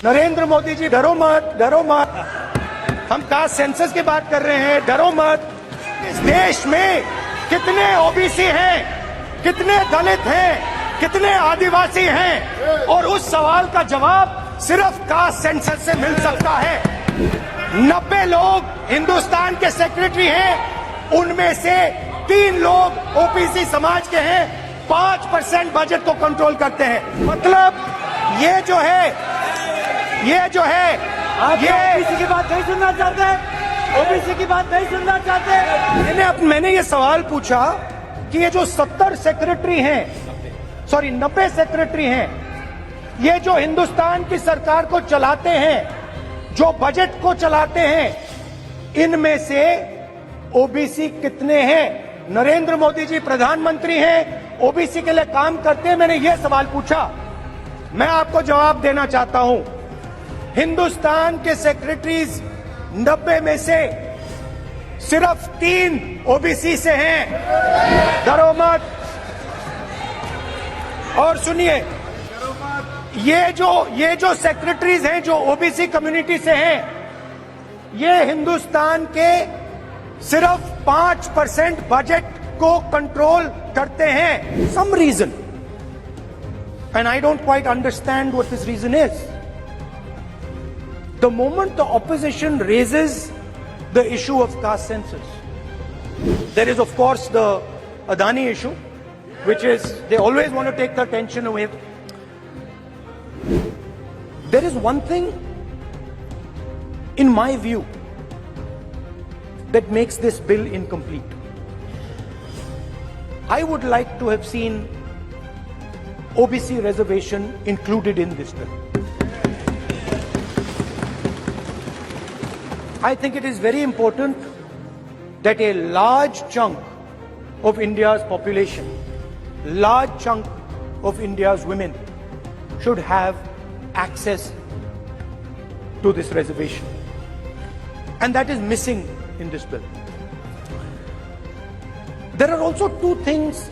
नरेंद्र मोदी जी डरो मत, डरो मत। हम कास्ट सेंसस की बात कर रहे हैं, डरो मत। इस देश में कितने ओबीसी हैं, कितने दलित हैं, कितने आदिवासी हैं, और उस सवाल का जवाब सिर्फ कास्ट सेंसस से मिल सकता है। 90 लोग हिंदुस्तान के सेक्रेटरी हैं, उनमें से 3 लोग ओबीसी समाज के हैं, 5% बजट को कंट्रोल करते हैं। मतलब ये जो है आप ये ओबीसी की बात नहीं सुनना चाहते, ओबीसी की बात नहीं सुनना चाहते। मैंने ये सवाल पूछा कि ये जो 70 सेक्रेटरी हैं, 90 सेक्रेटरी हैं, ये जो हिंदुस्तान की सरकार को चलाते हैं, जो बजट को चलाते हैं, इनमें से ओबीसी कितने हैं? नरेंद्र मोदी जी प्रधानमंत्री हैं, ओबीसी के लिए काम करते हैं। मैंने ये सवाल पूछा, मैं आपको जवाब देना चाहता हूं। हिंदुस्तान के सेक्रेटरीज 90 में से सिर्फ 3 ओबीसी से हैं। डरो मत। और सुनिए, ये जो सेक्रेटरीज हैं जो ओबीसी कम्युनिटी से हैं, ये हिंदुस्तान के सिर्फ 5% बजट को कंट्रोल करते हैं। Some reason, and I don't quite understand what this reason is. The moment the opposition raises the issue of caste census, there is of course the Adani issue, which is they always want to take the attention away. There is one thing, in my view, that makes this bill incomplete. I would like to have seen OBC reservation included in this bill. I think it is very important that a large chunk of India's population, large chunk of India's women should have access to this reservation. And that is missing in this bill. There are also 2 things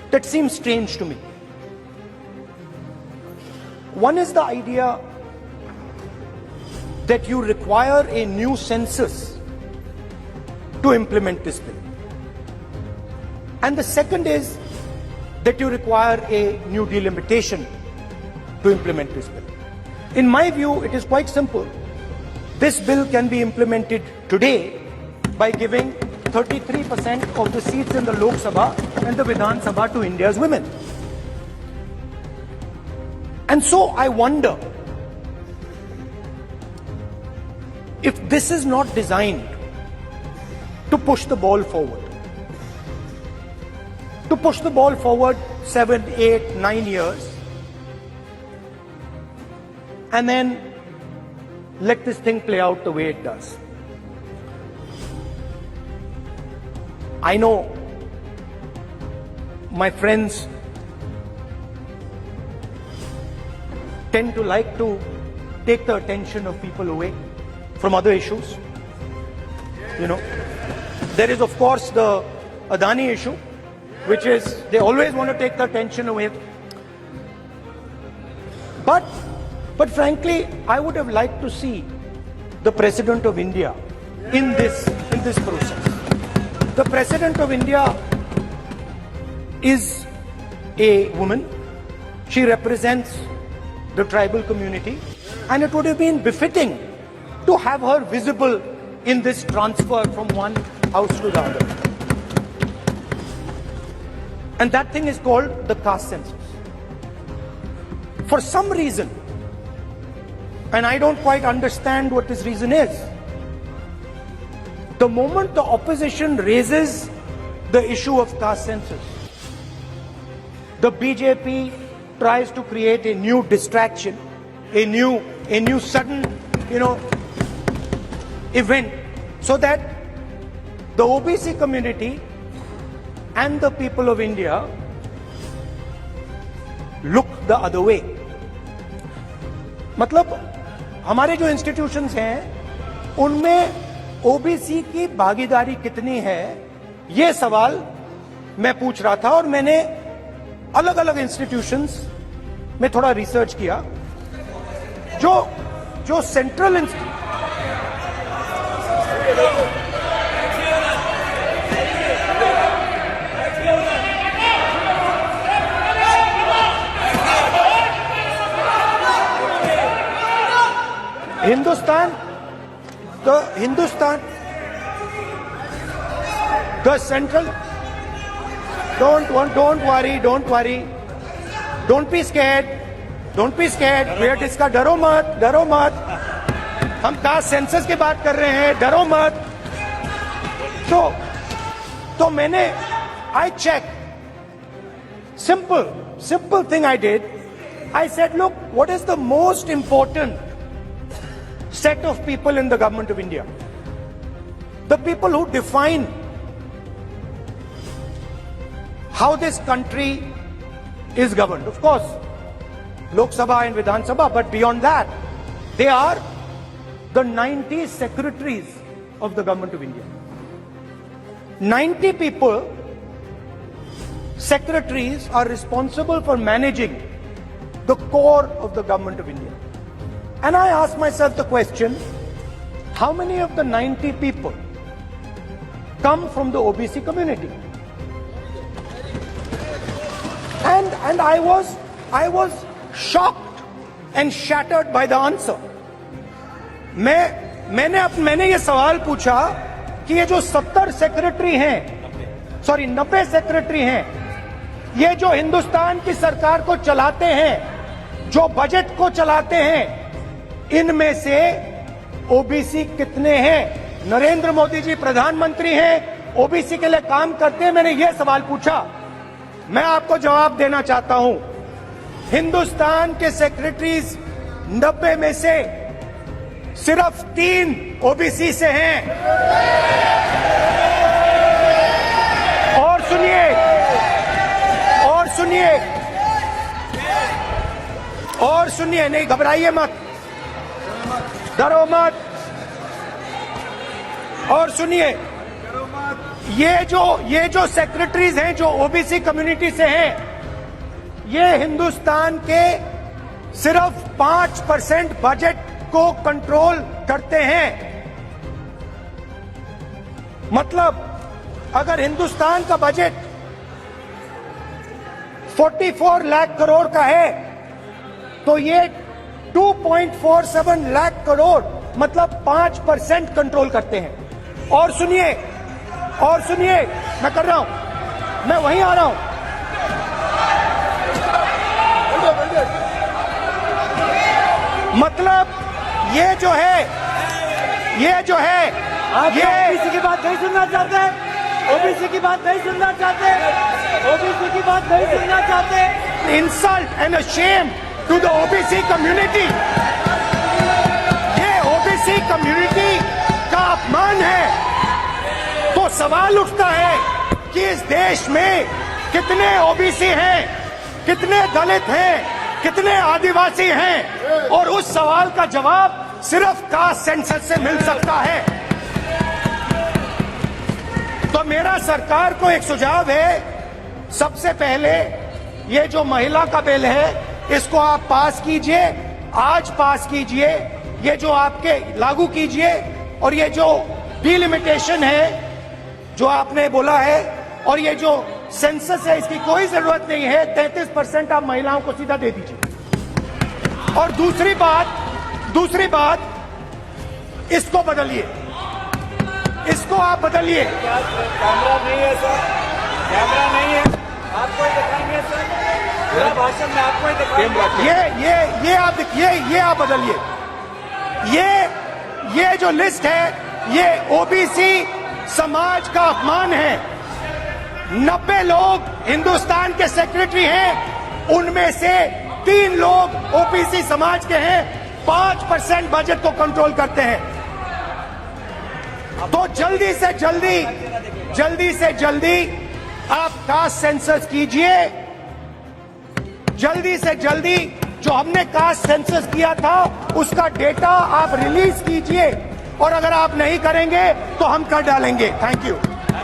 that seems strange to me. One is the idea that you require a new census to implement this bill. And the second is that you require a new delimitation to implement this bill. In my view, it is quite simple. This bill can be implemented today by giving 33% of the seats in the Lok Sabha and the Vidhan Sabha to India's women. And so I wonder if this is not designed to push the ball forward. To push the ball forward 7, 8, 9 years and then let this thing play out the way it does. I know my friends tend to like to take the attention of people away from other issues. You know, there is of course the Adani issue, which is they always want to take the attention away. But frankly, I would have liked to see the President of India in this process. The President of India is a woman. She represents the tribal community, and it would have been befitting to have her visible in this transfer from one house to the other. And that thing is called the caste census. For some reason, and I don't quite understand what this reason is, the moment the opposition raises the issue of caste census, the BJP tries to create a new distraction, a new sudden, event, so that the OBC community and the people of India look the other way. मतलब हमारे जो institutions हैं उनमें OBC की भागीदारी कितनी है, ये सवाल मैं पूछ रहा था। और मैंने अलग अलग इंस्टीट्यूशंस में थोड़ा रिसर्च किया, जो central Hindustan, the central, don't worry, don't be scared, we are discussing, डरो मत, हम कास्ट सेंसस की बात कर रहे हैं, डरो मत। तो मैंने, I checked, simple thing I did, I said, look, what is the most important set of people in the government of India? The people who define how this country is governed. Of course, Lok Sabha and Vidhan Sabha, but beyond that, they are the 90 secretaries of the government of India. 90 people, secretaries, are responsible for managing the core of the government of India. And I asked myself the question, how many of the 90 people come from the OBC community? And I was shocked and shattered by the answer. मैंने ये सवाल पूछा कि ये जो 90 secretary हैं, ये जो हिंदुस्तान की सरकार को चलाते हैं, जो बजट को चलाते हैं, इनमें से ओबीसी कितने हैं? नरेंद्र मोदी जी प्रधानमंत्री हैं, ओबीसी के लिए काम करते हैं। मैंने ये सवाल पूछा। मैं आपको जवाब देना चाहता हूं, हिंदुस्तान के सेक्रेटरीज 90 में से सिर्फ 3 ओबीसी से हैं। और सुनिए, नहीं घबराइए मत, डरो मत, और सुनिए, ये जो सेक्रेटरीज हैं जो ओबीसी कम्युनिटी से हैं, ये हिंदुस्तान के सिर्फ 5% बजट को कंट्रोल करते हैं। मतलब अगर हिंदुस्तान का बजट 44 लाख करोड़ का है, तो ये 2.47 लाख करोड़ मतलब 5% कंट्रोल करते हैं। और सुनिए, मैं कर रहा हूं, मैं वहीं आ रहा हूं। मतलब ये जो है आप ओबीसी की बात नहीं सुनना चाहते, ओबीसी की बात नहीं सुनना चाहते। Insult and a shame to the OBC community. ये ओबीसी कम्युनिटी का अपमान है। तो सवाल उठता है कि इस देश में कितने ओबीसी हैं, कितने दलित हैं, कितने आदिवासी हैं, और उस सवाल का जवाब सिर्फ कास्ट सेंसस से मिल सकता है। तो मेरा सरकार को एक सुझाव है, सबसे पहले ये जो महिला का बिल है, इसको आप पास कीजिए, आज पास कीजिए, ये जो आपके लागू कीजिए, और ये जो डिलिमिटेशन है जो आपने बोला है, और ये जो सेंसस है, इसकी कोई जरूरत नहीं है। 33% आप महिलाओं को सीधा दे दीजिए। और दूसरी बात, इसको बदलिए, इसको आप बदलिए। कैमरा नहीं है सर, कैमरा नहीं है, आपको ही दिखाएंगे सर, पूरा भाषण में आपको ही दिखाएंगे। ये आप बदलिए। ये जो लिस्ट है, ये ओबीसी समाज का अपमान है। 90 लोग हिंदुस्तान के सेक्रेटरी हैं, उनमें से 3 लोग ओबीसी समाज के हैं, 5% बजट को कंट्रोल करते हैं। तो जल्दी से जल्दी आप कास्ट सेंसस कीजिए, जल्दी से जल्दी जो हमने कास्ट सेंसस किया था उसका डेटा आप रिलीज कीजिए, और अगर आप नहीं करेंगे तो हम कर डालेंगे। Thank you.